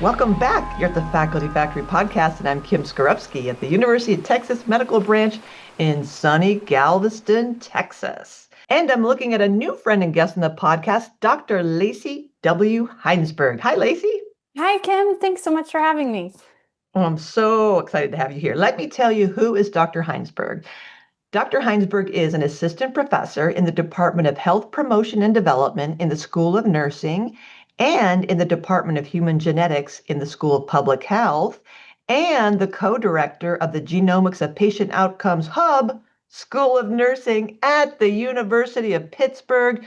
Welcome back. You're at the Faculty Factory podcast, and I'm Kim Skorupski at the University of Texas Medical Branch in sunny Galveston, Texas. And I'm looking at a new friend and guest on the podcast, Dr. Lacey W. Heinsberg. Hi, Lacey. Hi, Kim. Thanks so much for having me. Oh, I'm so excited to have you here. Let me tell you who is Dr. Heinsberg. Dr. Heinsberg is an assistant professor in the Department of Health Promotion and Development in the School of Nursing and in the Department of Human Genetics in the School of Public Health, and the co-director of the Genomics of Patient Outcomes Hub, School of Nursing at the University of Pittsburgh.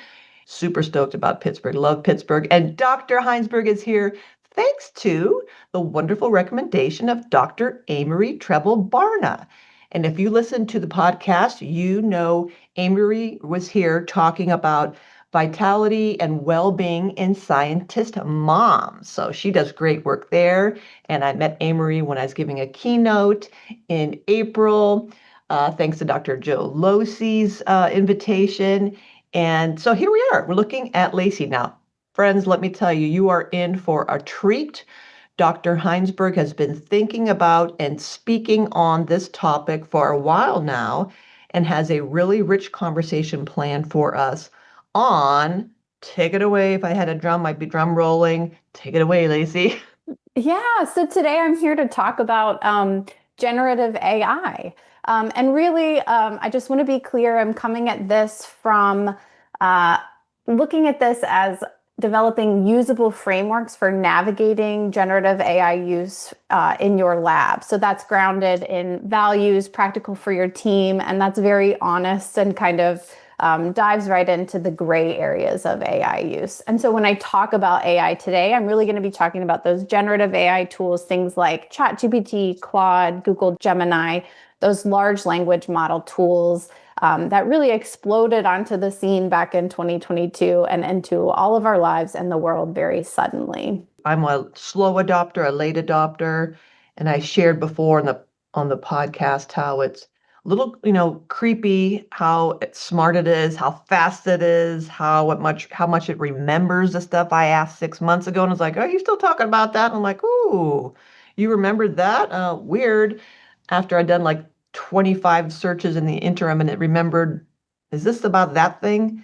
Super stoked about Pittsburgh. Love Pittsburgh. And Dr. Heinsberg is here thanks to the wonderful recommendation of Dr. Amory Treble-Barna. And if you listen to the podcast, you know Amory was here talking about vitality and well-being in scientist moms. So she does great work there. And I met Amory when I was giving a keynote in April, thanks to Dr. Joe Losey's invitation. And so here we are. We're looking at Lacey now. Friends, let me tell you, you are in for a treat. Dr. Heinsberg has been thinking about and speaking on this topic for a while now and has a really rich conversation planned for us on, take it away. If I had a drum, I'd be drum rolling. Take it away, Lacey. Yeah, so today I'm here to talk about generative AI. And really, I just want to be clear, I'm coming at this from looking at this as developing usable frameworks for navigating generative AI use in your lab. So that's grounded in values, practical for your team, and that's very honest and kind of dives right into the gray areas of AI use. And so when I talk about AI today, I'm really going to be talking about those generative AI tools, things like ChatGPT, Claude, Google Gemini, those large language model tools that really exploded onto the scene back in 2022 and into all of our lives and the world very suddenly. I'm a slow adopter, a late adopter, and I shared before on the podcast how it's a little, creepy how smart it is, how fast it is, how much it remembers the stuff I asked 6 months ago, and it's like, "Are you still talking about that?" And I'm like, "Ooh, you remembered that? Weird." After I'd done like 25 searches in the interim, and it remembered, is this about that thing?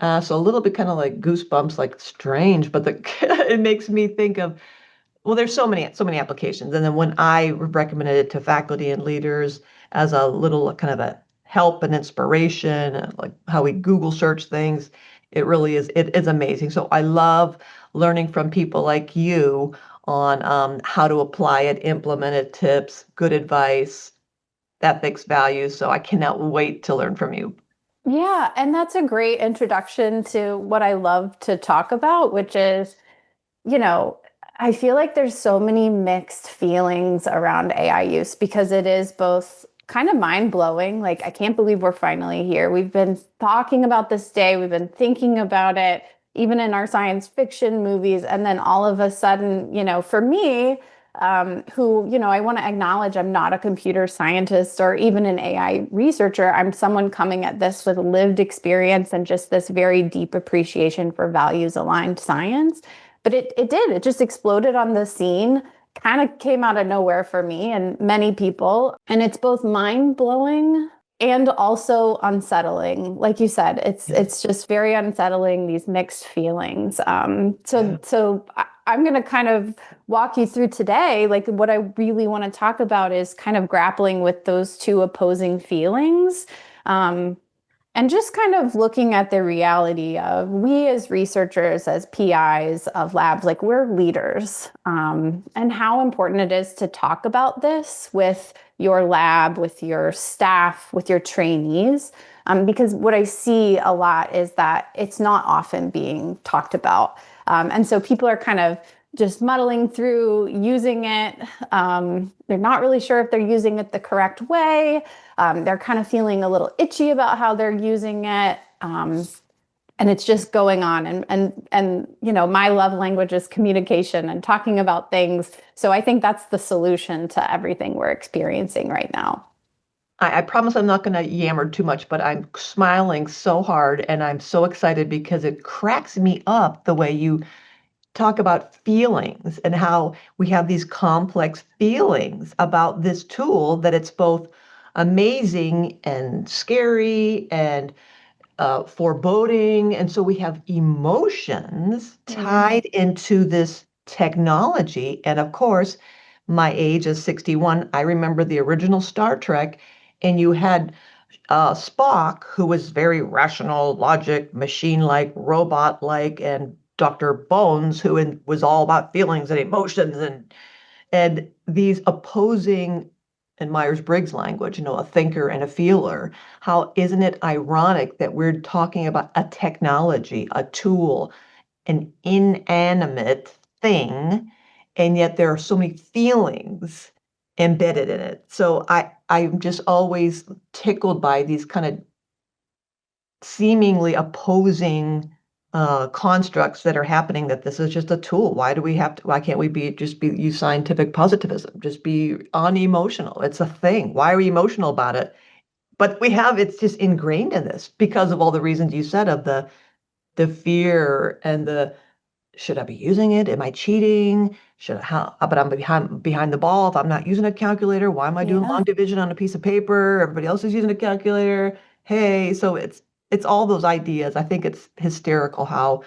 So a little bit kind of like goosebumps, like strange, but it makes me think of, well, there's so many applications. And then when I recommended it to faculty and leaders as a little kind of a help and inspiration, like how we Google search things, it really is, it is amazing. So I love learning from people like you on how to apply it, implement it, tips, good advice, ethics, values. So I cannot wait to learn from you. Yeah, and that's a great introduction to what I love to talk about, which is, you know, I feel like there's so many mixed feelings around AI use because it is both kind of mind blowing. Like, I can't believe we're finally here. We've been talking about this day, we've been thinking about it, even in our science fiction movies. And then all of a sudden, for me, I want to acknowledge I'm not a computer scientist or even an AI researcher. I'm someone coming at this with lived experience and just this very deep appreciation for values aligned science. But it just exploded on the scene, kind of came out of nowhere for me and many people. And it's both mind blowing and also unsettling. Like you said, it's just very unsettling, these mixed feelings. So I'm going to kind of walk you through today. Like, what I really want to talk about is kind of grappling with those two opposing feelings. And just kind of looking at the reality of we as researchers, as PIs of labs, like, we're leaders, and how important it is to talk about this with your lab, with your staff, with your trainees. Because what I see a lot is that it's not often being talked about. And so people are kind of just muddling through using it. They're not really sure if they're using it the correct way. They're kind of feeling a little itchy about how they're using it. And it's just going on. And my love language is communication and talking about things. So I think that's the solution to everything we're experiencing right now. I promise I'm not going to yammer too much, but I'm smiling so hard and I'm so excited because it cracks me up the way you talk about feelings and how we have these complex feelings about this tool, that it's both amazing and scary and foreboding. And so we have emotions tied into this technology. And of course, my age is 61. I remember the original Star Trek, and you had Spock, who was very rational, logic, machine-like, robot-like, and Dr. Bones, who was all about feelings and emotions and these opposing, in Myers-Briggs language, a thinker and a feeler. How isn't it ironic that we're talking about a technology, a tool, an inanimate thing, and yet there are so many feelings embedded in it. So I'm just always tickled by these kind of seemingly opposing constructs that are happening, that this is just a tool. Why can't we use scientific positivism? Just be unemotional. It's a thing. Why are we emotional about it? But it's just ingrained in this because of all the reasons you said, of the fear and should I be using it? Am I cheating? But I'm behind the ball if I'm not using a calculator. Why am I doing long division on a piece of paper? Everybody else is using a calculator. Hey, so it's all those ideas. I think it's hysterical how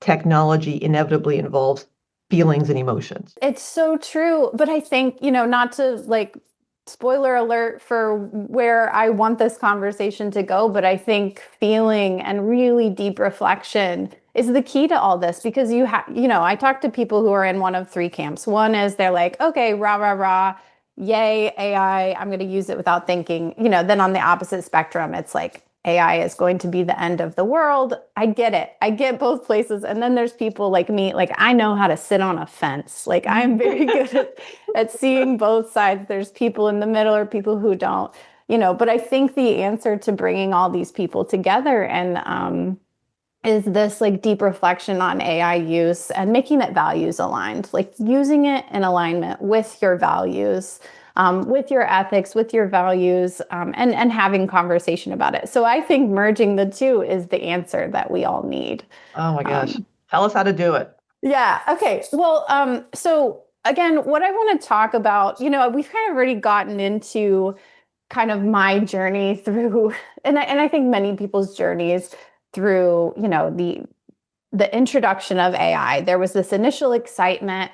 technology inevitably involves feelings and emotions. It's so true. But I think, not to spoiler alert for where I want this conversation to go, but I think feeling and really deep reflection is the key to all this, because I talk to people who are in one of three camps. One is they're like, okay, rah, rah, rah, yay, AI, I'm going to use it without thinking. Then on the opposite spectrum, it's like, AI is going to be the end of the world. I get it. I get both places. And then there's people like me, I know how to sit on a fence. I'm very good at seeing both sides. There's people in the middle or people who don't, but I think the answer to bringing all these people together and is this deep reflection on AI use and making it values aligned, using it in alignment with your values, with your ethics, with your values, and having conversation about it. So I think merging the two is the answer that we all need. Oh my gosh. Tell us how to do it. Yeah. Okay. Well, so again, what I want to talk about, we've kind of already gotten into kind of my journey through, and I think many people's journeys through, the introduction of AI. There was this initial excitement,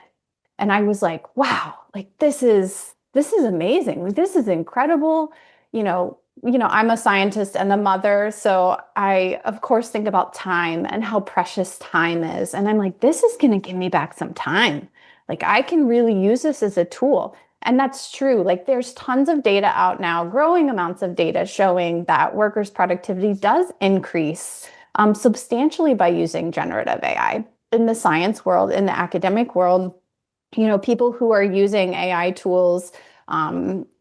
and I was like, wow, this is amazing. This is incredible. I'm a scientist and a mother, so I of course think about time and how precious time is. And I'm like, this is going to give me back some time. I can really use this as a tool. And that's true. There's tons of data out now, growing amounts of data showing that workers' productivity does increase substantially by using generative AI. In the science world, in the academic world, people who are using AI tools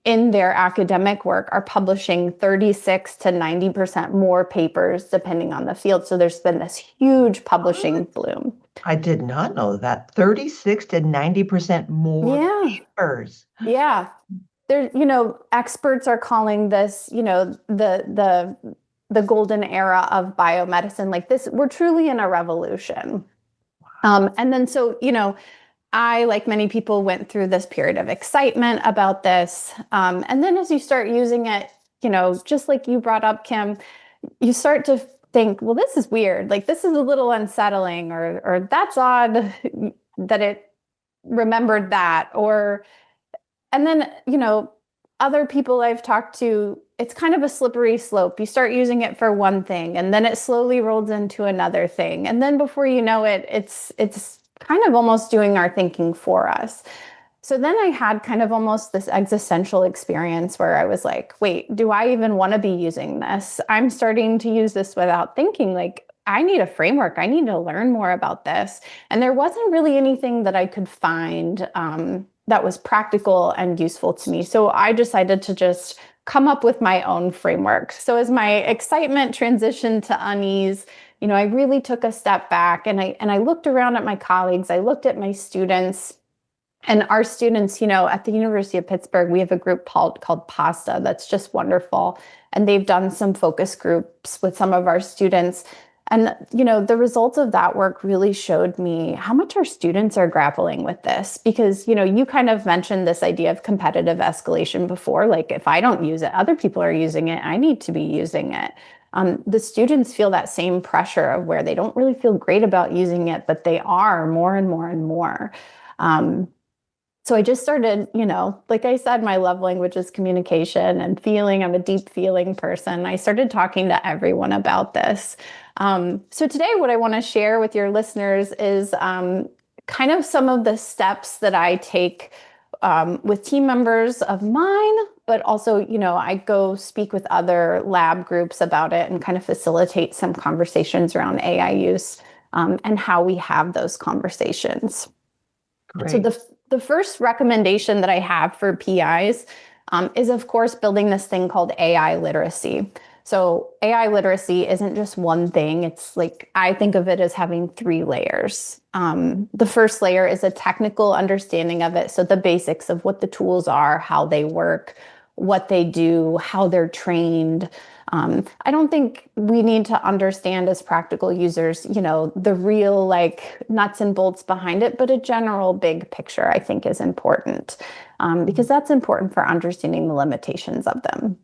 in their academic work are publishing 36 to 90% more papers, depending on the field. So there's been this huge publishing bloom. I did not know that. 36 to 90% more papers. Yeah. There, experts are calling this, the golden era of biomedicine. This, we're truly in a revolution. And then, so, I, like many people, went through this period of excitement about this. And then as you start using it, just like you brought up, Kim, you start to think, well, this is weird. This is a little unsettling, or that's odd that it remembered that. And then, other people I've talked to, it's kind of a slippery slope. You start using it for one thing, and then it slowly rolls into another thing. And then before you know it, it's kind of almost doing our thinking for us. So then I had kind of almost this existential experience where I was like, wait, do I even want to be using this? I'm starting to use this without thinking. I need a framework. I need to learn more about this. And there wasn't really anything that I could find that was practical and useful to me. So I decided to just come up with my own framework. So as my excitement transitioned to unease, I really took a step back and I looked around at my colleagues. I looked at my students. And our students, at the University of Pittsburgh, we have a group called PASTA that's just wonderful. And they've done some focus groups with some of our students. And, you know, the results of that work really showed me how much our students are grappling with this because, you know, you kind of mentioned this idea of competitive escalation before. Like, if I don't use it, other people are using it. I need to be using it. The students feel that same pressure of where they don't really feel great about using it, but they are more and more and more. So I just started, you know, like I said, my love language is communication and feeling. I'm a deep feeling person. I started talking to everyone about this. So today, what I want to share with your listeners is kind of some of the steps that I take with team members of mine, but also, you know, I go speak with other lab groups about it and kind of facilitate some conversations around AI use and how we have those conversations. Great. So the first recommendation that I have for PIs is, of course, building this thing called AI literacy. So AI literacy isn't just one thing. It's like, I think of it as having 3 layers. The first layer is a technical understanding of it. So the basics of what the tools are, how they work, what they do, how they're trained. I don't think we need to understand as practical users, you know, the real like nuts and bolts behind it, but a general big picture I think is important because that's important for understanding the limitations of them.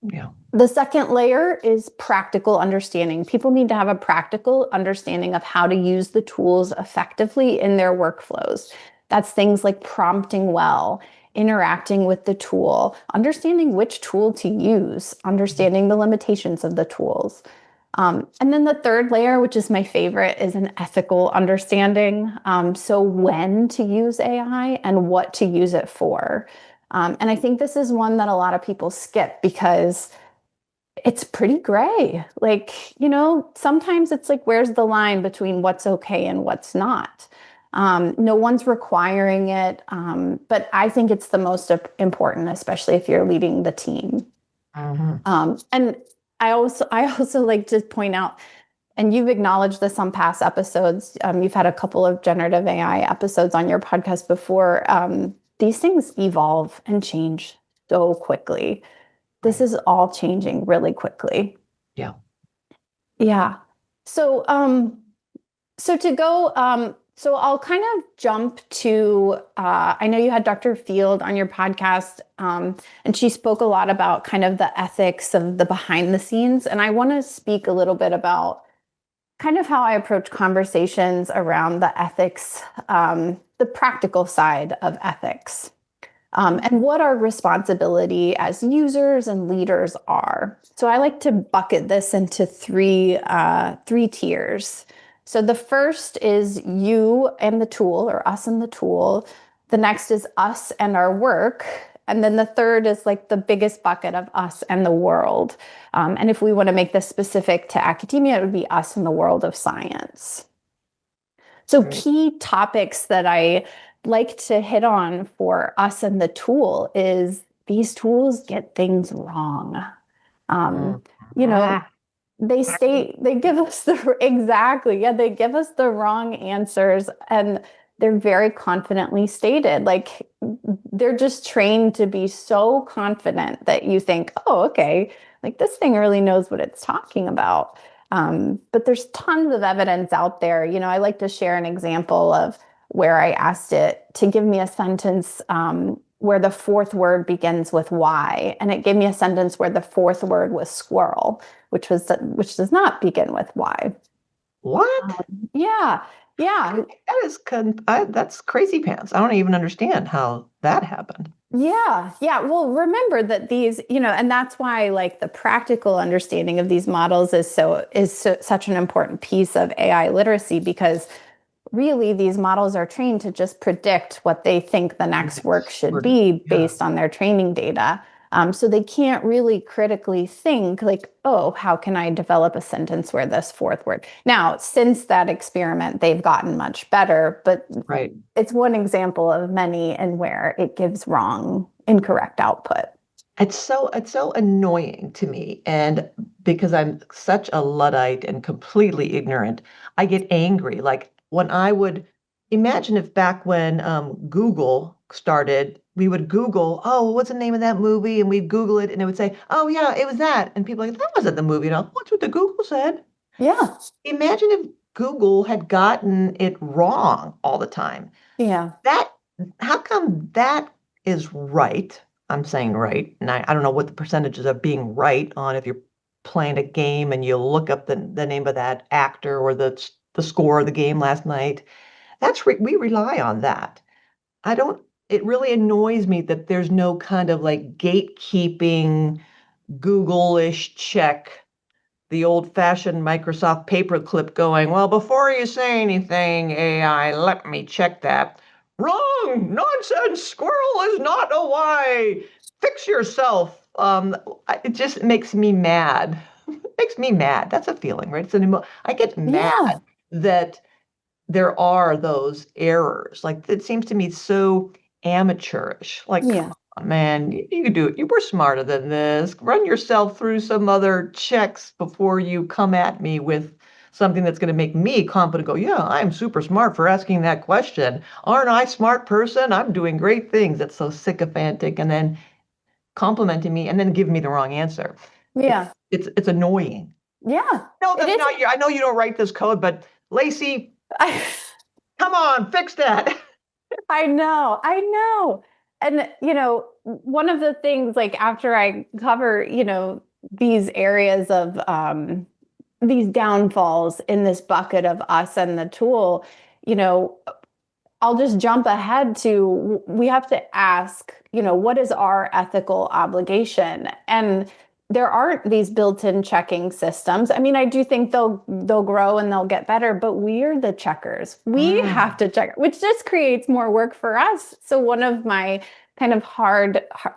Yeah. The second layer is practical understanding. People need to have a practical understanding of how to use the tools effectively in their workflows. That's things like prompting well, interacting with the tool, understanding which tool to use, understanding the limitations of the tools. And then the third layer, which is my favorite, is an ethical understanding. So when to use AI and what to use it for. And I think this is one that a lot of people skip because it's pretty gray. Like, you know, sometimes it's like, where's the line between what's okay and what's not? No one's requiring it, but I think it's the most important, especially if you're leading the team. And I also like to point out, and you've acknowledged this on past episodes. You've had a couple of generative AI episodes on your podcast before. These things evolve and change so quickly. This is all changing really quickly. Yeah. Yeah. So, so I'll kind of jump to, I know you had Dr. Field on your podcast, and she spoke a lot about kind of the ethics of the behind the scenes. And I want to speak a little bit about kind of how I approach conversations around the ethics, the practical side of ethics. And what our responsibility as users and leaders are. So I like to bucket this into three tiers. So the first is you and the tool, or us and the tool. The next is us and our work. And then the third is like the biggest bucket of us and the world. And if we want to make this specific to academia, it would be us and the world of science. So key topics that I like to hit on for us and the tool is these tools get things wrong. You know, they give us they give us the wrong answers, and they're very confidently stated. Like, they're just trained to be so confident that you think, oh, okay, like this thing really knows what it's talking about. But there's tons of evidence out there. You know, I like to share an example of where I asked it to give me a sentence where the fourth word begins with Y, and it gave me a sentence where the fourth word was squirrel, which does not begin with Y. What? Yeah. That's crazy pants. I don't even understand how that happened. Yeah. Well, remember that these, you know, and that's why like the practical understanding of these models is such an important piece of AI literacy, because really these models are trained to just predict what they think the next work should be based on their training data. So they can't really critically think like, oh, how can I develop a sentence where this fourth word? Now, since that experiment, they've gotten much better, but it's one example of many and where it gives incorrect output. It's so annoying to me. And because I'm such a Luddite and completely ignorant, I get angry. Like, when I would imagine if back when Google started, we would Google, oh, what's the name of that movie? And we'd Google it and it would say, oh, yeah, it was that. And people are like, that wasn't the movie at all. What's what the Google said? Yeah. Imagine if Google had gotten it wrong all the time. Yeah. That how come that is right? I'm saying right, and I don't know what the percentages of being right on if you're playing a game and you look up the name of that actor or the score of the game last night. We rely on that. I don't it really annoys me that there's no kind of like gatekeeping Google-ish check, the old-fashioned Microsoft paperclip going, well, before you say anything, AI, let me check that. Wrong! Nonsense! Squirrel is not a Y! Fix yourself. It just makes me mad. It makes me mad. That's a feeling, right? I get mad Yeah. that there are those errors. Like, it seems to me so amateurish. Like, come Yeah. on, man, you could do it. You were smarter than this. Run yourself through some other checks before you come at me with something that's going to make me confident. Go, yeah, I'm super smart for asking that question. Aren't I a smart person? I'm doing great things. That's so sycophantic, and then complimenting me, and then giving me the wrong answer. It's Yeah. it's annoying. Yeah. No, It that's is. not you. I know you don't write this code, but Lacey, I, come on, fix that. I know. I know. And, one of the things, like, after I cover, these areas of these downfalls in this bucket of us and the tool, you know, I'll just jump ahead to, we have to ask, what is our ethical obligation? And there aren't these built-in checking systems. I mean, I do think they'll grow and they'll get better, but we're the checkers. We have Mm. to check, which just creates more work for us. So one of my kind of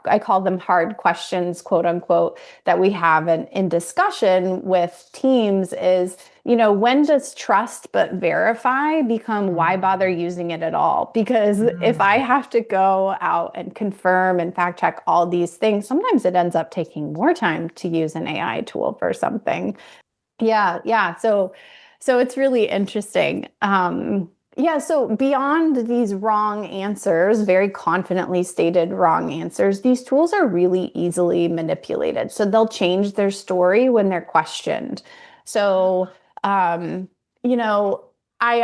I call them hard questions, quote unquote, that we have in discussion with teams is, when does trust but verify become why bother using it at all? Because if I Mm. have to go out and confirm and fact check all these things, sometimes it ends up taking more time to use an AI tool for something. Yeah, yeah. So it's really interesting. Yeah, so beyond these wrong answers, very confidently stated wrong answers, these tools are really easily manipulated. So they'll change their story when they're questioned. So, um, you know, I'll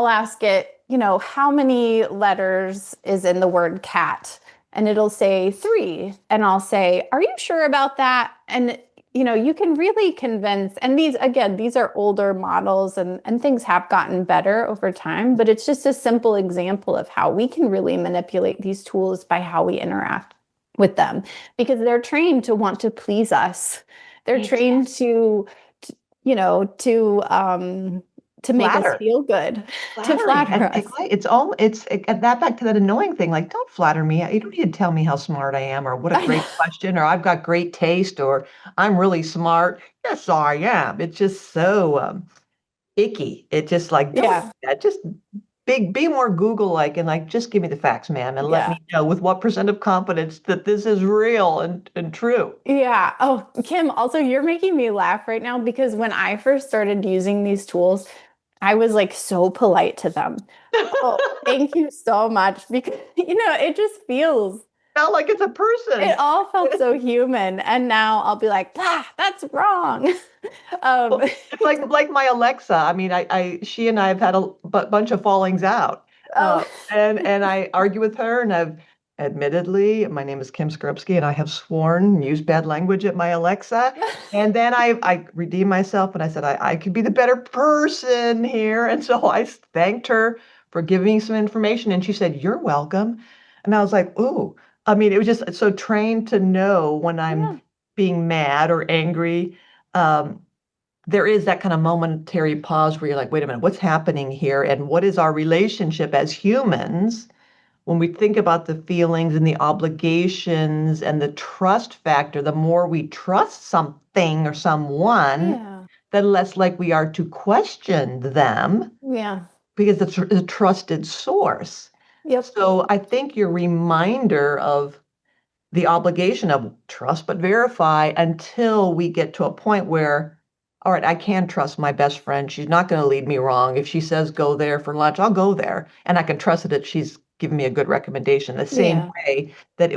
ask it, how many letters is in the word cat? And it'll say 3. And I'll say, are you sure about that? And you can really convince, and these are older models and things have gotten better over time, but it's just a simple example of how we can really manipulate these tools by how we interact with them because they're trained to want to please us. They're It's trained to you know, to make us flatter, feel good, to flattering. flatter us. That back to that annoying thing. Like, don't flatter me. You don't need to tell me how smart I am, or what a I know. great question, or I've got great taste, or I'm really smart. Yes, I am. It's just so icky. It just like don't do Yeah, that. Just be more Google-like and like just give me the facts, ma'am, and let yeah. me know with what percent of confidence that this is real and true. Yeah. Oh, Kim, also, you're making me laugh right now because when I first started using these tools, I was like so polite to them. Oh, thank you so much because, it just Not like it's a it person. all felt so human. And now I'll be like, that's wrong. um, Well, it's like my Alexa. I mean, she and I have had a bunch of fallings out, oh, and I argue with her, and I've admittedly, my name is Kim Skrupski, and I have sworn and used bad language at my Alexa, and then I redeemed myself, and I said I could be the better person here, and so I thanked her for giving me some information, and she said, "You're welcome," and I was like, "Ooh." I mean, it was just so trained to know when I'm yeah, being mad or angry. Um, there is that kind of momentary pause where you're like, wait a minute, what's happening here? And what is our relationship as humans when we think about the feelings and the obligations and the trust factor? The more we trust something or someone, yeah, the less like we are to question them yeah, because it's a trusted source. yep, So I think your reminder of the obligation of trust but verify until we get to a point where, all right, I can trust my best friend. She's not going to lead me wrong. If she says go there for lunch, I'll go there. And I can trust that she's giving me a good recommendation. The same yeah, way that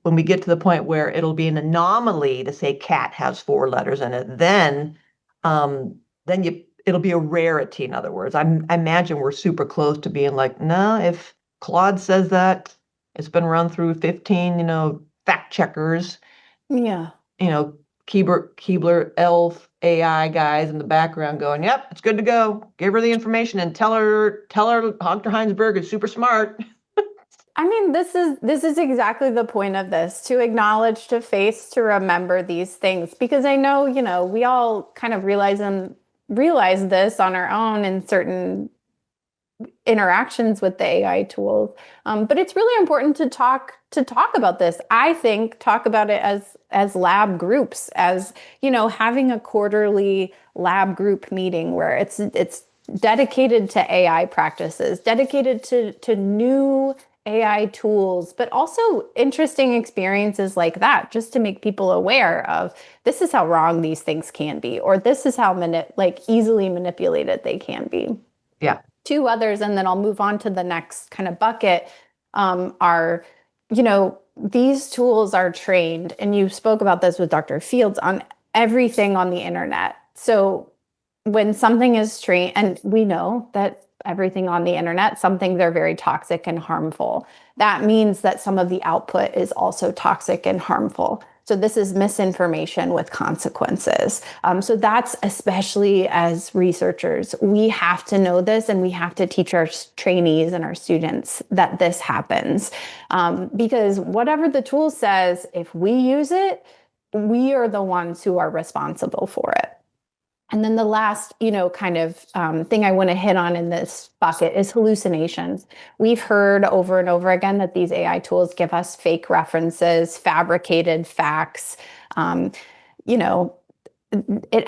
when we get to the point where it'll be an anomaly to say cat has 4 letters in it, then then it'll be a rarity. In other words, I imagine we're super close to being like, no, if Claude says that, it's been run through 15, fact checkers, Yeah. Keebler, Elf, AI guys in the background going, yep, it's good to go. Give her the information and tell her Dr. Heinsberg is super smart. I mean, this is exactly the point of this, to acknowledge, to face, to remember these things, because I know, we all kind of realize this on our own in certain interactions with the AI tools. But it's really important to talk about this. I think talk about it as lab groups, as having a quarterly lab group meeting where it's dedicated to AI practices, dedicated to new AI tools, but also interesting experiences like that, just to make people aware of this is how wrong these things can be, or this is how easily manipulated they can be. Yeah. Two others, and then I'll move on to the next kind of bucket, are, these tools are trained, and you spoke about this with Dr. Fields, on everything on the internet. So when something is trained, and we know that everything on the internet, some things are very toxic and harmful. That means that some of the output is also toxic and harmful. So this is misinformation with consequences. So that's, especially as researchers, we have to know this, and we have to teach our trainees and our students that this happens. Because whatever the tool says, if we use it, we are the ones who are responsible for it. And then the last, kind of thing I want to hit on in this bucket is hallucinations. We've heard over and over again that these AI tools give us fake references, fabricated facts. It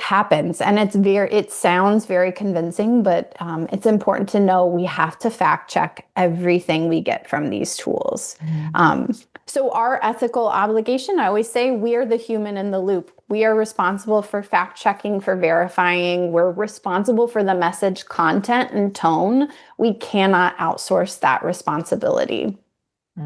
happens, and it sounds very convincing, but it's important to know we have to fact check everything we get from these tools. Mm-hmm. So our ethical obligation, I always say, we are the human in the loop. We are responsible for fact checking, for verifying. We're responsible for the message content and tone. We cannot outsource that responsibility.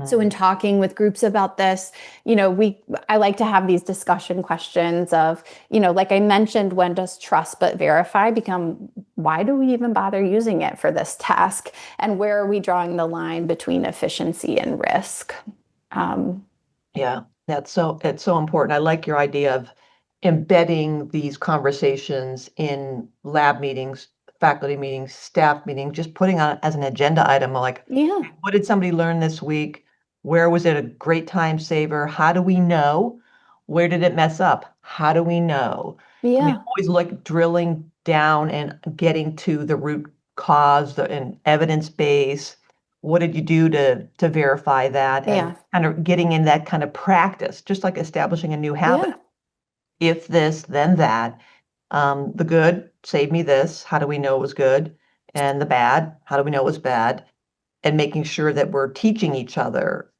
So in talking with groups about this, I like to have these discussion questions of, like I mentioned, when does trust but verify become, why do we even bother using it for this task? And where are we drawing the line between efficiency and risk? Yeah, it's so important. I like your idea of embedding these conversations in lab meetings, faculty meetings, staff meetings, just putting on as an agenda item, like, Yeah. what did somebody learn this week? Where was it a great time saver? How do we know? Where did it mess up? How do we know? Yeah. I mean, always like drilling down and getting to the root cause and evidence base. What did you do to verify that? And kind of getting in that kind of practice, just like establishing a new habit. Yeah. If this, then that. The good, save me this. How do we know it was good? And the bad, how do we know it was bad? And making sure that we're teaching each other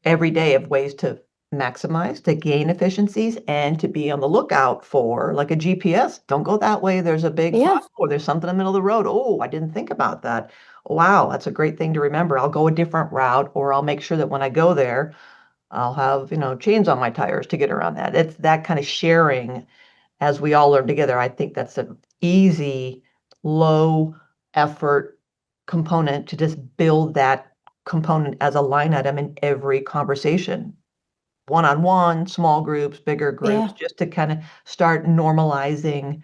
every day of ways to maximize, to gain efficiencies, and to be on the lookout for, like a GPS. Don't go that way. There's a big or there's something in the middle of the road. Oh, I didn't think about that. Wow, that's a great thing to remember. I'll go a different route, or I'll make sure that when I go there, I'll have, chains on my tires to get around that. It's that kind of sharing as we all learn together. I think that's an easy, low effort component to just build that component as a line item in every conversation. One-on-one, small groups, bigger groups, just to kind of start normalizing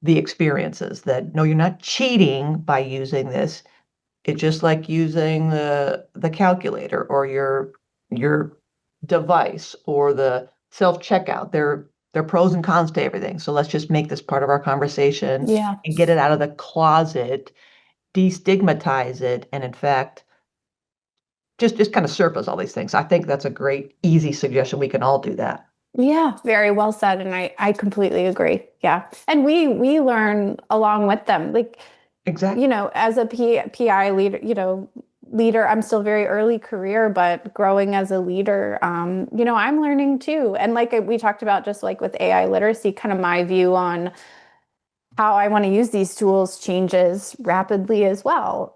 the experiences that, no, you're not cheating by using this. It's just like using the calculator or your device or the self-checkout. There are pros and cons to everything. So let's just make this part of our conversation and get it out of the closet, destigmatize it, and in fact, just kind of surface all these things. I think that's a great, easy suggestion. We can all do that. Yeah, very well said. And I completely agree. Yeah. And we learn along with them. Like, exactly. As a PI leader, I'm still very early career, but growing as a leader, I'm learning too. And like we talked about, just like with AI literacy, kind of my view on how I want to use these tools changes rapidly as well.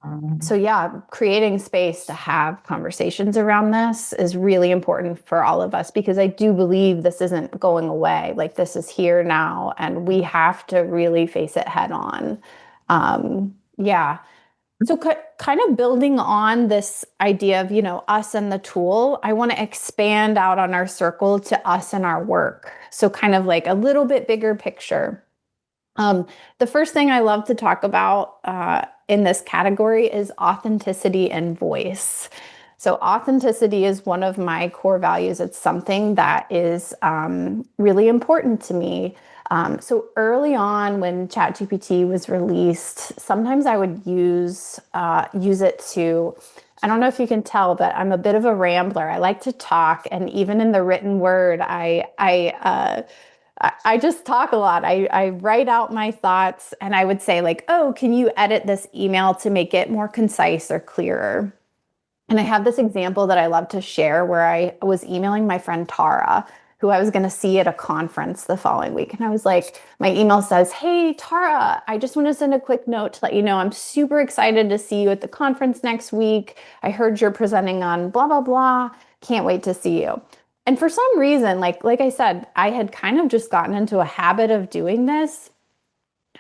Mhm. So yeah, creating space to have conversations around this is really important for all of us because I do believe this isn't going away. Like this is here now, and we have to really face it head on. Yeah. So kind of building on this idea of, us and the tool, I want to expand out on our circle to us and our work. So kind of like a little bit bigger picture. The first thing I love to talk about in this category is authenticity and voice. So, authenticity is one of my core values. It's something that is really important to me. So, early on, when ChatGPT was released, sometimes I would use it to. I don't know if you can tell, but I'm a bit of a rambler. I like to talk, and even in the written word, I just talk a lot. I write out my thoughts and I would say, like, oh, can you edit this email to make it more concise or clearer? And I have this example that I love to share where I was emailing my friend Tara, who I was going to see at a conference the following week. And I was like, my email says, hey, Tara, I just want to send a quick note to let you know I'm super excited to see you at the conference next week. I heard you're presenting on blah, blah, blah. Can't wait to see you. And for some reason, like I said, I had kind of just gotten into a habit of doing this.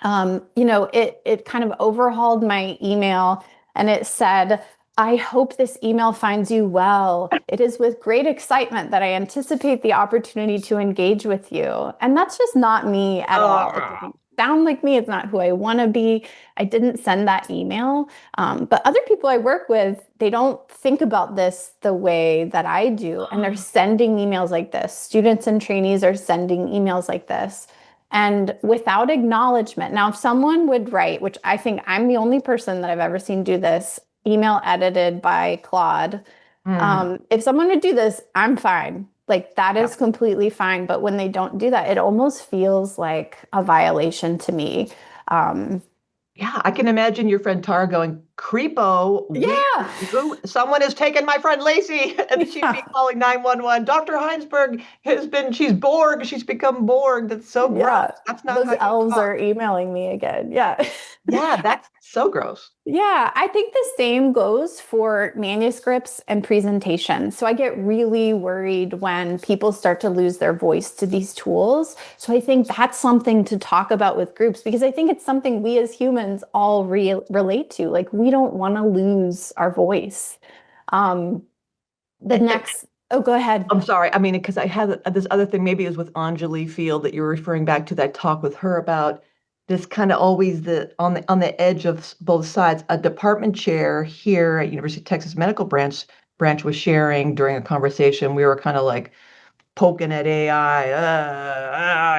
It kind of overhauled my email and it said, I hope this email finds you well. It is with great excitement that I anticipate the opportunity to engage with you. And that's just not me at all. It Oh. doesn't sound like me. It's not who I want to be. I didn't send that email. But other people I work with, they don't think about this the way that I do. And they're sending emails like this. Students and trainees are sending emails like this and without acknowledgement. Now, if someone would write, which I think I'm the only person that I've ever seen do this, email edited by Claude. Mm, If someone would do this, I'm fine. Like that yeah. is completely fine. But when they don't do that, it almost feels like a violation to me. Um, Yeah, I can imagine your friend Tara going, "Creepo, weird. yeah, Who? Someone has taken my friend Lacey," and then she'd be yeah, calling 911. Dr. Heinsberg has been. She's Borg. She's become Borg. That's so gross. yeah. That's not Those how you elves talk. are emailing me again. Yeah. Yeah, that's so gross. Yeah, I think the same goes for manuscripts and presentations. So I get really worried when people start to lose their voice to these tools. So I think that's something to talk about with groups because I think it's something we as humans all relate to. Like we don't want to lose our voice. Um, the next, oh, go ahead. I'm sorry. I mean, because I had this other thing, maybe it was with Anjali Field that you're referring back to that talk with her about this kind of always the edge of both sides. A department chair here at University of Texas Medical branch was sharing during a conversation. We were kind of like poking at AI,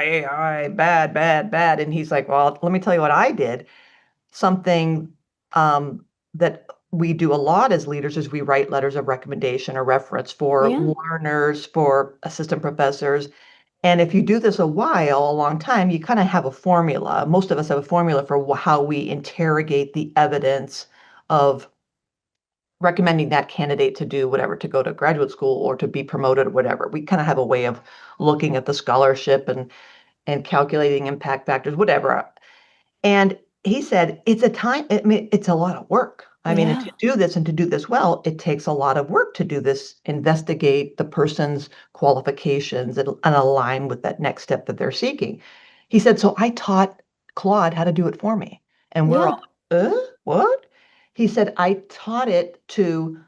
AI, bad, bad, bad. And he's like, well, let me tell you what I did. Something that we do a lot as leaders is we write letters of recommendation or reference for Yeah, learners, for assistant professors. And if you do this a long time, you kind of have a formula. Most of us have a formula for how we interrogate the evidence of recommending that candidate to do whatever, to go to graduate school or to be promoted or whatever. We kind of have a way of looking at the scholarship and calculating impact factors, whatever. And he said, I mean, it's a lot of work. I mean, and yeah, to do this and to do this well, it takes a lot of work to do this, investigate the person's qualifications and align with that next step that they're seeking. He said, so I taught Claude how to do it for me. And we're yeah, all, what? He said, I taught it to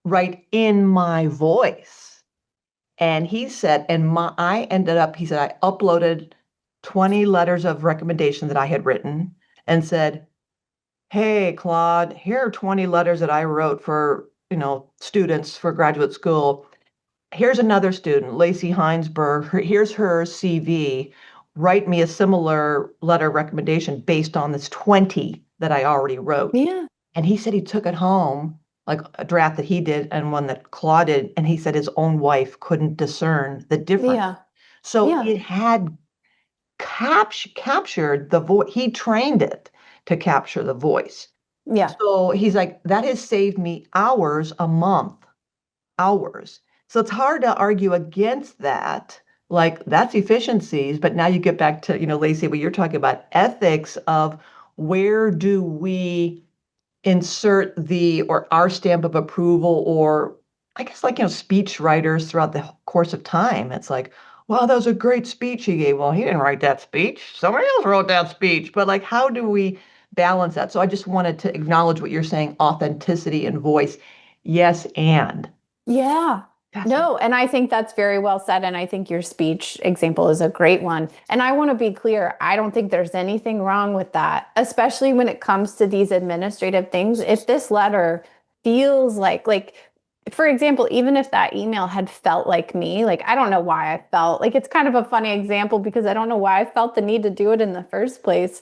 write in my voice. And he said, he said, I uploaded 20 letters of recommendation that I had written and said, hey, Claude, here are 20 letters that I wrote for, students for graduate school. Here's another student, Lacey Heinsberg. Here's her CV. Write me a similar letter of recommendation based on this 20 that I already wrote. yeah, And he said he took it home, like a draft that he did and one that Claude did, and he said his own wife couldn't discern the difference. yeah, So yeah, it had captured the voice. He trained it to capture the voice. yeah, So he's like, that has saved me hours a month, hours. So it's hard to argue against that. Like that's efficiencies, but now you get back to, Lacey, what you're talking about, ethics of where do we insert or our stamp of approval, or I guess like, speech writers throughout the course of time. It's like, wow, that was a great speech he gave. Well, he didn't write that speech. Somebody else wrote that speech. But like, how do we balance that? So I just wanted to acknowledge what you're saying, authenticity and voice. Yes, and. Yeah. No, and I think that's very well said. And I think your speech example is a great one. And I want to be clear, I don't think there's anything wrong with that, especially when it comes to these administrative things. If this letter feels like, for example, even if that email had felt like me, like, I don't know why I felt like, it's kind of a funny example because I don't know why I felt the need to do it in the first place.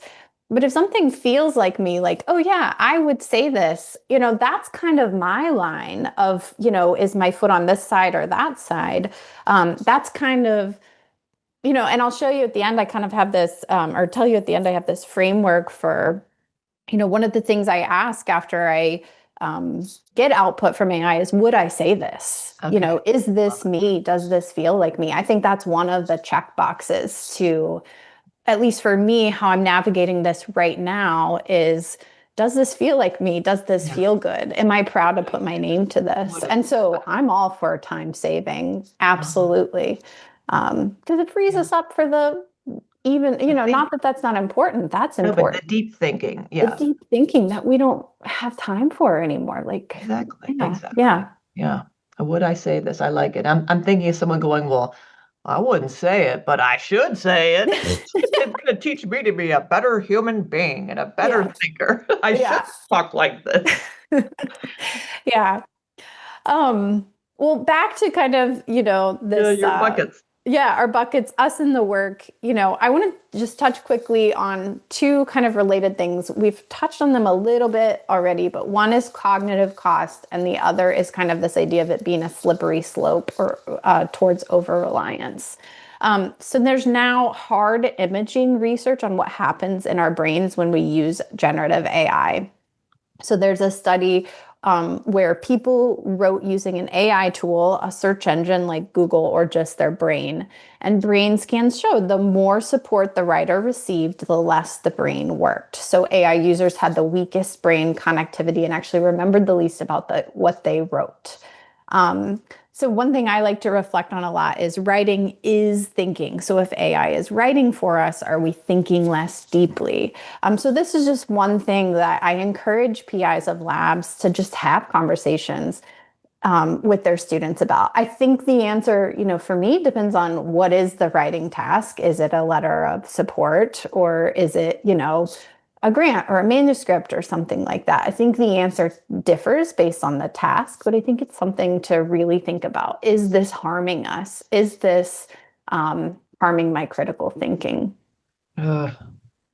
But if something feels like me, like, oh yeah, I would say this, that's kind of my line of, is my foot on this side or that side? That's kind of, and I'll show you at the end, I kind of have this, or tell you at the end, I have this framework for, one of the things I ask after I get output from AI is, would I say this? Okay. Is this me? Does this feel like me? I think that's one of the check boxes to, at least for me, how I'm navigating this right now is, does this feel like me? Does this feel good? Am I proud to put my name to this? And so I'm all for time saving. Absolutely. Because it frees us up for not that that's not important. That's important. But the deep thinking. The deep thinking that we don't have time for anymore. Like, exactly. Yeah. Exactly. Yeah. Yeah. Would I say this? I like it. I'm thinking of someone going, well, I wouldn't say it, but I should say it. It's going to teach me to be a better human being and a better thinker. I should talk like this. Yeah. Well, back to kind of, this, your buckets. Our buckets, us in the work, I want to just touch quickly on two kind of related things. We've touched on them a little bit already, but one is cognitive cost, and the other is kind of this idea of it being a slippery slope or towards over-reliance. So there's now hard imaging research on what happens in our brains when we use generative AI. So there's a study where people wrote using an AI tool, a search engine like Google, or just their brain. And brain scans showed the more support the writer received, the less the brain worked. So AI users had the weakest brain connectivity and actually remembered the least about what they wrote. So one thing I like to reflect on a lot is writing is thinking. So if AI is writing for us, are we thinking less deeply? So this is just one thing that I encourage PIs of labs to just have conversations with their students about. I think the answer, for me, depends on what is the writing task. Is it a letter of support, or is it, a grant or a manuscript or something like that? I think the answer differs based on the task, but I think it's something to really think about. Is this harming us? Is this harming my critical thinking? And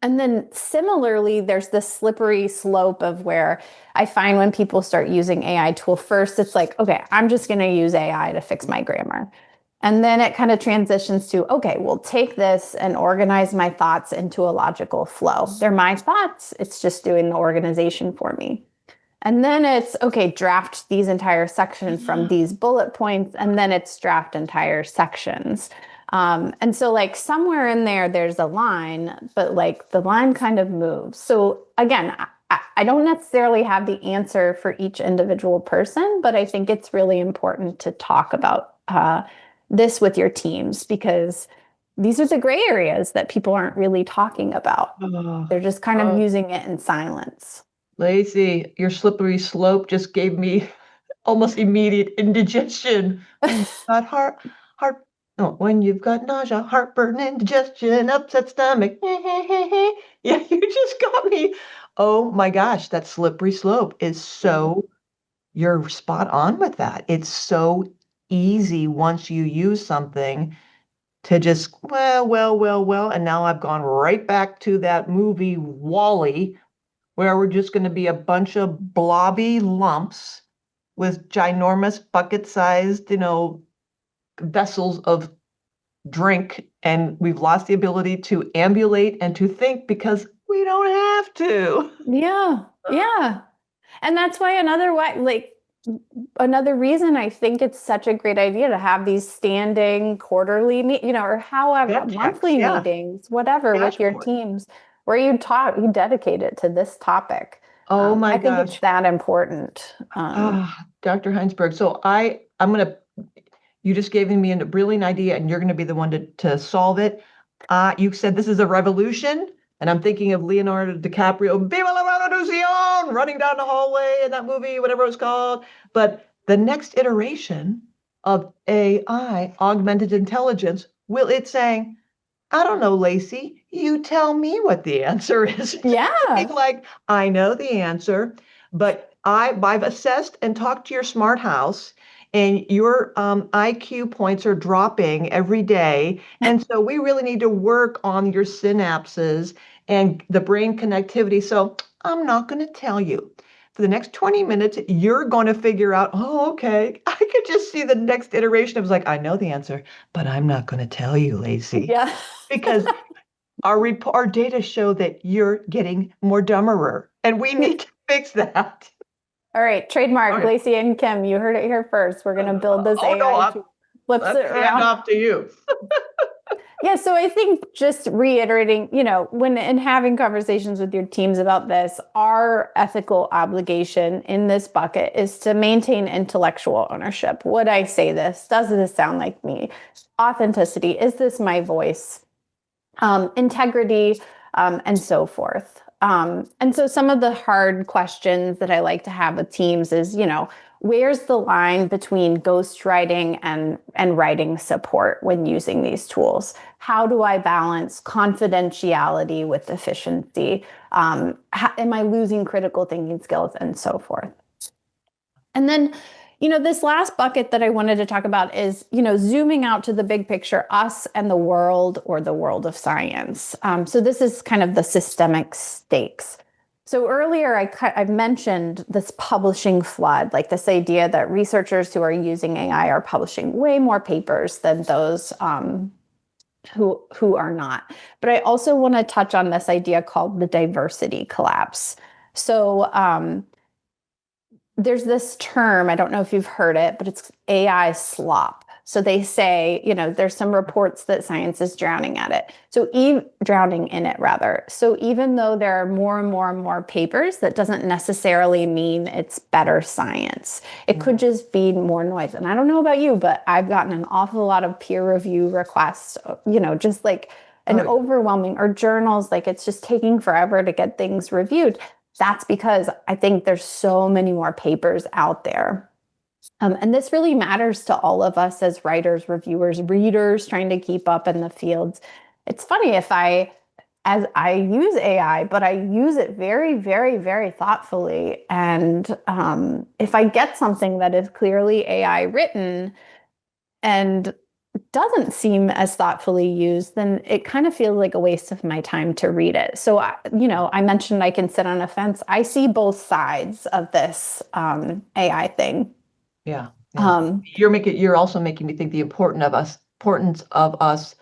then similarly, there's this slippery slope of where I find when people start using AI tool, first it's like, okay, I'm just going to use AI to fix my grammar. And then it kind of transitions to, okay, we'll take this and organize my thoughts into a logical flow. They're my thoughts. It's just doing the organization for me. And then it's, okay, draft these entire sections from these bullet points. And then it's draft entire sections. And so like somewhere in there's a line, but like the line kind of moves. So again, I don't necessarily have the answer for each individual person, but I think it's really important to talk about this with your teams, because these are the gray areas that people aren't really talking about. They're just kind of using it in silence. Lacey, your slippery slope just gave me almost immediate indigestion. When you've got nausea, heartburn, indigestion, upset stomach. Yeah, you just got me. Oh my gosh, that slippery slope is so, you're spot on with that. It's so easy once you use something to just, well, and now I've gone right back to that movie Wall-E, where we're just going to be a bunch of blobby lumps with ginormous bucket-sized, vessels of drink, and we've lost the ability to ambulate and to think because we don't have to. Yeah. And that's why another reason I think it's such a great idea to have these standing quarterly, or however, monthly meetings, whatever, with your teams, where you dedicate it to this topic. Oh my I think it's gosh. that important. Dr. Heinsberg. So you just gave me a brilliant idea and you're going to be the one to solve it. You said this is a revolution, and I'm thinking of Leonardo DiCaprio, Viva la revolución, running down the hallway in that movie, whatever it was called. But the next iteration of AI, augmented intelligence, will it saying, I don't know, Lacey, you tell me what the answer is. Yeah. Like, I know the answer, but I've assessed and talked to your smart house, and your IQ points are dropping every day. And so we really need to work on your synapses and the brain connectivity. So I'm not going to tell you. For the next 20 minutes, you're going to figure out, oh, okay. I could just see the next iteration. I was like, I know the answer, but I'm not going to tell you, Lacey, Yeah. because our data show that you're getting more dumberer, and we need to fix that. All right, trademark, Okay. Lacey and Kim. You heard it here first. We're going to build this Oh no, AI. Flips let's it hand around. off to you. Yeah, so I think just reiterating, when in having conversations with your teams about this, our ethical obligation in this bucket is to maintain intellectual ownership. Would I say this? Does this sound like me? Authenticity. Is this my voice? Integrity, and so forth. And so some of the hard questions that I like to have with teams is, where's the line between ghostwriting and writing support when using these tools? How do I balance confidentiality with efficiency? Am I losing critical thinking skills and so forth? And then, this last bucket that I wanted to talk about is, zooming out to the big picture, us and the world, or the world of science. So this is kind of the systemic stakes. So earlier I mentioned this publishing flood, like this idea that researchers who are using AI are publishing way more papers than those who are not. But I also want to touch on this idea called the diversity collapse. So there's this term, I don't know if you've heard it, but it's AI slop. So they say, there's some reports that science is drowning in it. So even though there are more and more and more papers, that doesn't necessarily mean it's better science. It could just be more noise. And I don't know about you, but I've gotten an awful lot of peer review requests, just like an overwhelming, or journals, like it's just taking forever to get things reviewed. That's because I think there's so many more papers out there. And this really matters to all of us as writers, reviewers, readers, trying to keep up in the fields. It's funny as I use AI, but I use it very, very, very thoughtfully. And if I get something that is clearly AI written and doesn't seem as thoughtfully used, then it kind of feels like a waste of my time to read it. So, I mentioned I can sit on a fence. I see both sides of this AI thing. Yeah. You're also making me think the importance of us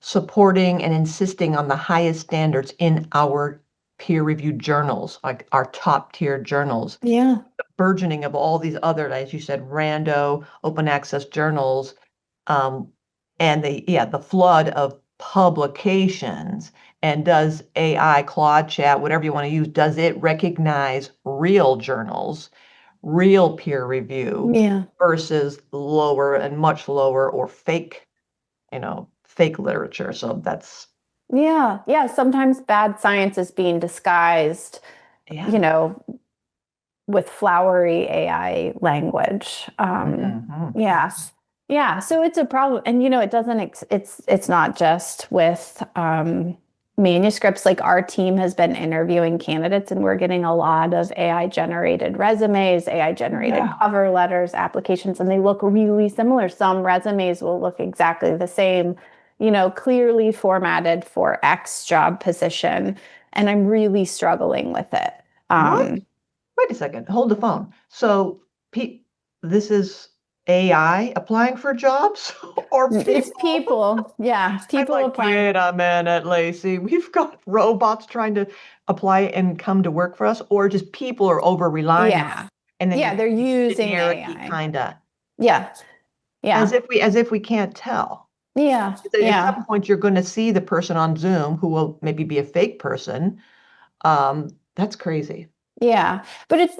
supporting and insisting on the highest standards in our peer-reviewed journals, like our top-tier journals. Yeah. The burgeoning of all these other, as you said, rando, open access journals, and the flood of publications. And does AI, Claude Chat, whatever you want to use, does it recognize real journals, real peer review versus lower and much lower or fake literature? So that's sometimes bad science is being disguised, with flowery AI language. So it's a problem. And it doesn't it's not just with manuscripts. Like, our team has been interviewing candidates, and we're getting a lot of AI generated resumes, AI generated cover letters, applications, and they look really similar. Some resumes will look exactly the same, clearly formatted for X job position, and I'm really struggling with it. What? Wait a second, hold the phone. So this is AI applying for jobs, or It's people. Yeah, people I'm like, applying. wait a minute, Lacey. We've got robots trying to apply and come to work for us, or just people are over relying on it. And then They're using generic AI. kinda. Yeah. As if we can't tell. Yeah. At some point, you're going to see the person on Zoom who will maybe be a fake person. That's crazy. Yeah, but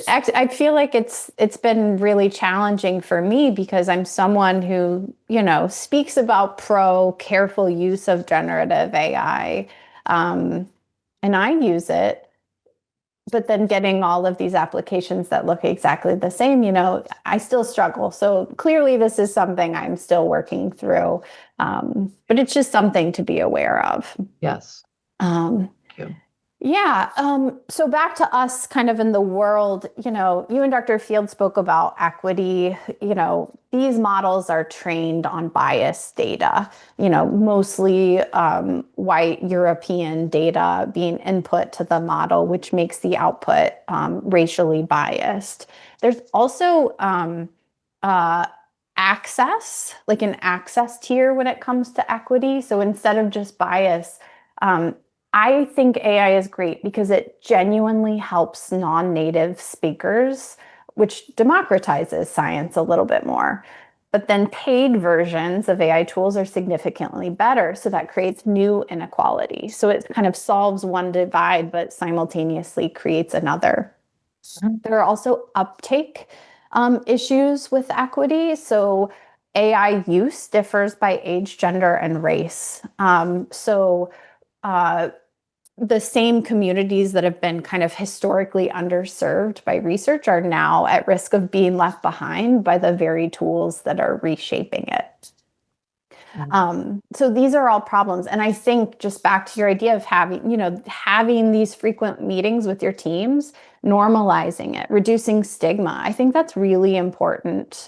I feel like it's been really challenging for me because I'm someone who, speaks about careful use of generative AI, um, and I use it, but then getting all of these applications that look exactly the same, I still struggle. So clearly, this is something I'm still working through, but it's just something to be aware of. Yes. Um, Thank you. Yeah. So back to us kind of in the world, you and Dr. Field spoke about equity. These models are trained on biased data, mostly white European data being input to the model, which makes the output racially biased. There's also access, like an access tier when it comes to equity. So instead of just bias, um, I think AI is great because it genuinely helps non-native speakers, which democratizes science a little bit more. But then paid versions of AI tools are significantly better. So that creates new inequality. So it kind of solves one divide, but simultaneously creates another. Mhm. There are also uptake issues with equity. So AI use differs by age, gender, and race. Uh, the same communities that have been kind of historically underserved by research are now at risk of being left behind by the very tools that are reshaping it. So these are all problems. And I think just back to your idea of having these frequent meetings with your teams, normalizing it, reducing stigma. I think that's really important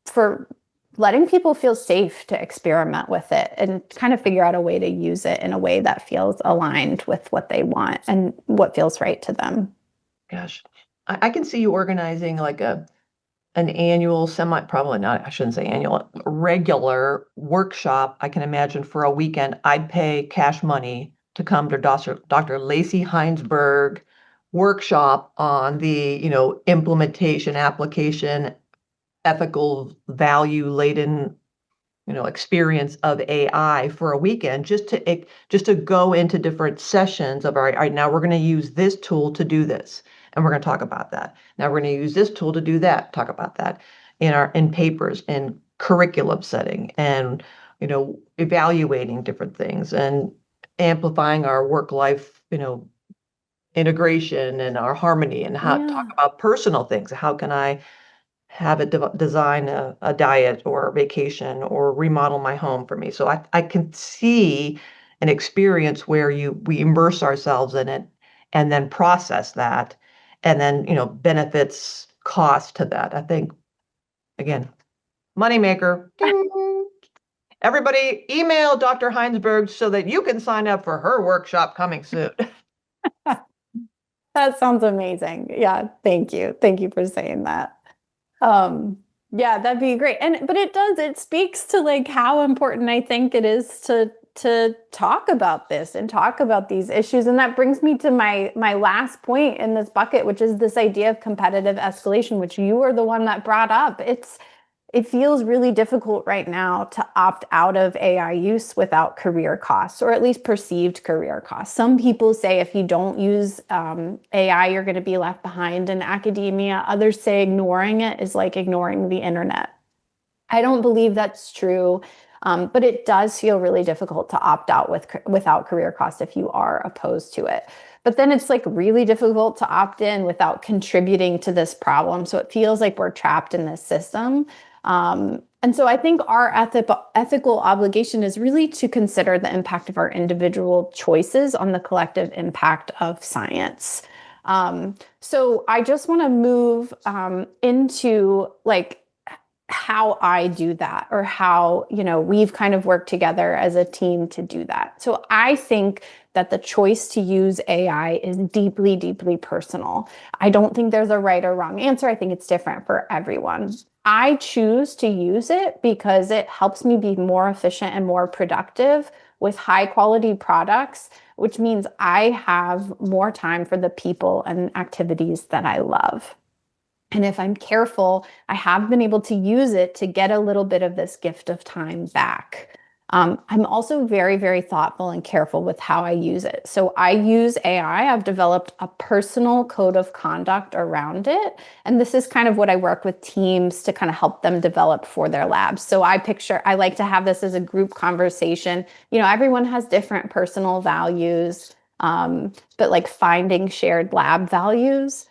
for letting people feel safe to experiment with it and kind of figure out a way to use it in a way that feels aligned with what they want and what feels right to them. Gosh, I can see you organizing like an annual probably not, I shouldn't say annual, regular workshop. I can imagine for a weekend, I'd pay cash money to come to Dr. Lacey Heinsberg workshop on the, implementation, application, ethical value laden, experience of AI for a weekend just to go into different sessions of all right, now we're going to use this tool to do this, and we're going to talk about that. Now we're going to use this tool to do that, talk about that in papers, in curriculum setting, and evaluating different things and amplifying our work life, integration and our harmony, and how talk Yeah. about personal things. How can I have it design a diet or a vacation or remodel my home for me? So I can see an experience where we immerse ourselves in it and then process that, and then benefits cost to that. I think, again, moneymaker. Ding. Everybody email Dr. Heinsberg so that you can sign up for her workshop coming soon. That sounds amazing. Yeah, thank you. Thank you for saying that. Um, yeah, that'd be great. But it speaks to like how important I think it is to talk about this and talk about these issues. And that brings me to my last point in this bucket, which is this idea of competitive escalation, which you are the one that brought up. It feels really difficult right now to opt out of AI use without career costs, or at least perceived career costs. Some people say if you don't use AI, you're going to be left behind in academia. Others say ignoring it is like ignoring the internet. I don't believe that's true, but it does feel really difficult to opt out without career costs if you are opposed to it. But then it's like really difficult to opt in without contributing to this problem. So it feels like we're trapped in this system. And so I think our ethical obligation is really to consider the impact of our individual choices on the collective impact of science. So I just want to move into like how I do that, or how, we've kind of worked together as a team to do that. So I think that the choice to use AI is deeply, deeply personal. I don't think there's a right or wrong answer. I think it's different for everyone. I choose to use it because it helps me be more efficient and more productive with high quality products, which means I have more time for the people and activities that I love. And if I'm careful, I have been able to use it to get a little bit of this gift of time back. I'm also very, very thoughtful and careful with how I use it. So I use AI. I've developed a personal code of conduct around it. And this is kind of what I work with teams to kind of help them develop for their labs. So I like to have this as a group conversation. Everyone has different personal values, but like finding shared lab values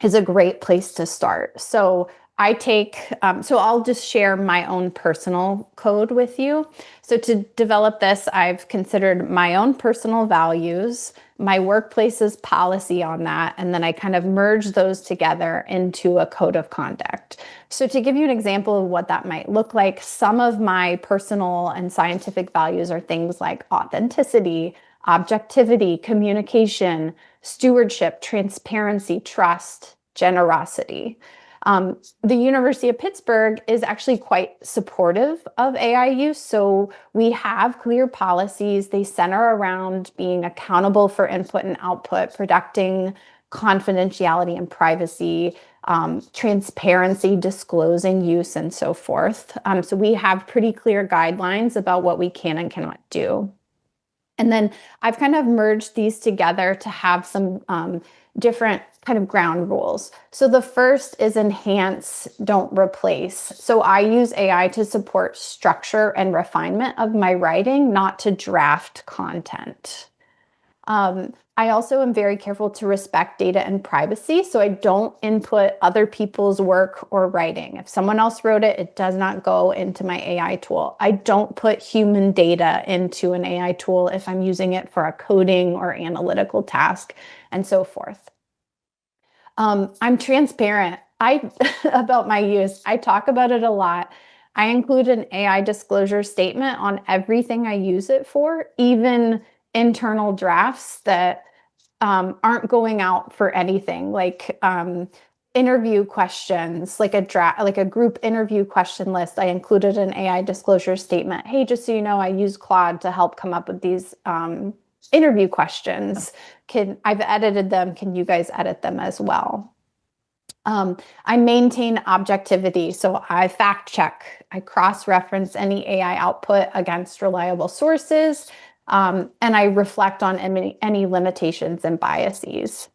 is a great place to start. So I'll just share my own personal code with you. So to develop this, I've considered my own personal values, my workplace's policy on that, and then I kind of merge those together into a code of conduct. So to give you an example of what that might look like, some of my personal and scientific values are things like authenticity, objectivity, communication, stewardship, transparency, trust, generosity. The University of Pittsburgh is actually quite supportive of AI use. So we have clear policies. They center around being accountable for input and output, protecting confidentiality and privacy, transparency, disclosing use, and so forth. So we have pretty clear guidelines about what we can and cannot do. And then I've kind of merged these together to have some different kind of ground rules. So the first is enhance, don't replace. So I use AI to support structure and refinement of my writing, not to draft content. I also am very careful to respect data and privacy. So I don't input other people's work or writing. If someone else wrote it, it does not go into my AI tool. I don't put human data into an AI tool if I'm using it for a coding or analytical task, and so forth. I'm transparent about my use. I talk about it a lot. I include an AI disclosure statement on everything I use it for, even internal drafts that aren't going out for anything, like interview questions, like a group interview question list. I included an AI disclosure statement. Hey, just so you know, I use Claude to help come up with these interview questions. I've edited them. Can you guys edit them as well? I maintain objectivity. So I fact check, I cross-reference any AI output against reliable sources, and I reflect on any limitations and biases.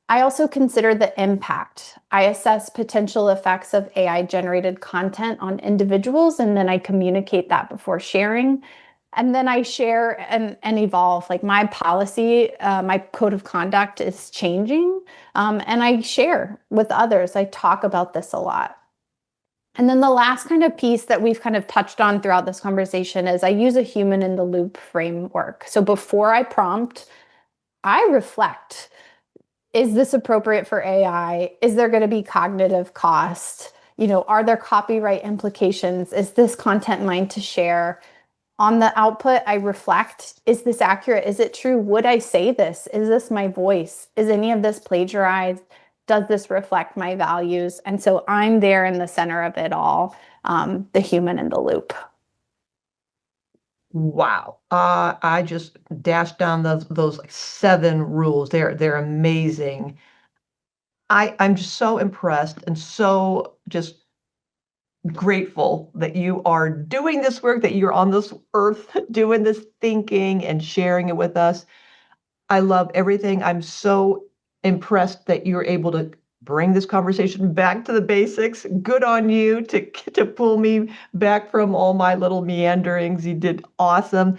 I also consider the impact. I assess potential effects of AI-generated content on individuals, and then I communicate that before sharing. And then I share and evolve. Like my policy, my code of conduct is changing, and I share with others. I talk about this a lot. And then the last kind of piece that we've kind of touched on throughout this conversation is I use a human in the loop framework. So before I prompt, I reflect. Is this appropriate for AI? Is there going to be cognitive cost? Are there copyright implications? Is this content mine to share? On the output, I reflect. Is this accurate? Is it true? Would I say this? Is this my voice? Is any of this plagiarized? Does this reflect my values? And so I'm there in the center of it all, the human in the loop. Wow. I just dashed down those like 7 rules. They're amazing. I'm just so impressed and so just grateful that you are doing this work, that you're on this earth doing this thinking and sharing it with us. I love everything. I'm so impressed that you're able to bring this conversation back to the basics. Good on you to pull me back from all my little meanderings. You did awesome.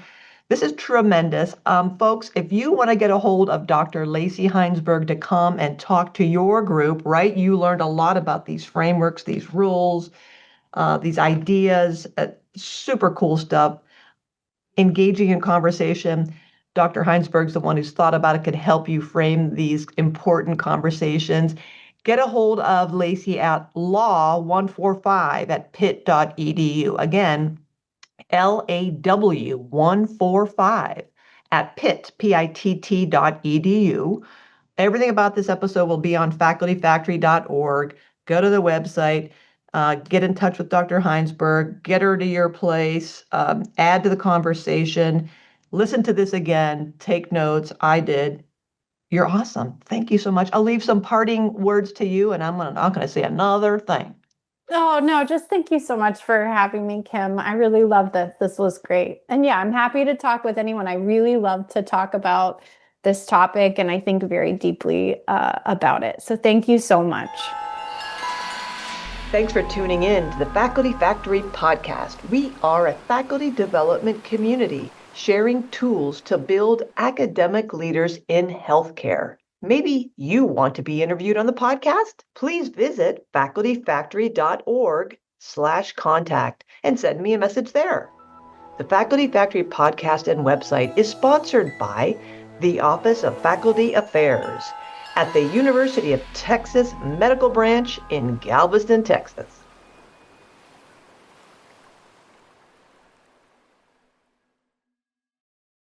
This is tremendous. Folks, if you want to get a hold of Dr. Lacey Heinsberg to come and talk to your group, right? You learned a lot about these frameworks, these rules, these ideas, super cool stuff. Engaging in conversation. Dr. Heinsberg's the one who's thought about it, could help you frame these important conversations. Get a hold of Lacey at law145 at pitt.edu. Again, LAW145 at pitt.edu. Everything about this episode will be on facultyfactory.org. Go to the website. Get in touch with Dr. Heinsberg, get her to your place, add to the conversation, listen to this again, take notes. I did. You're awesome. Thank you so much. I'll leave some parting words to you, and I'm not going to say another thing. Oh, no, just thank you so much for having me, Kim. I really love this. This was great. And yeah, I'm happy to talk with anyone. I really love to talk about this topic, and I think very deeply about it. So thank you so much. Thanks for tuning in to the Faculty Factory podcast. We are a faculty development community sharing tools to build academic leaders in healthcare. Maybe you want to be interviewed on the podcast? Please visit facultyfactory.org/contact and send me a message there. The Faculty Factory podcast and website is sponsored by the Office of Faculty Affairs at the University of Texas Medical Branch in Galveston, Texas.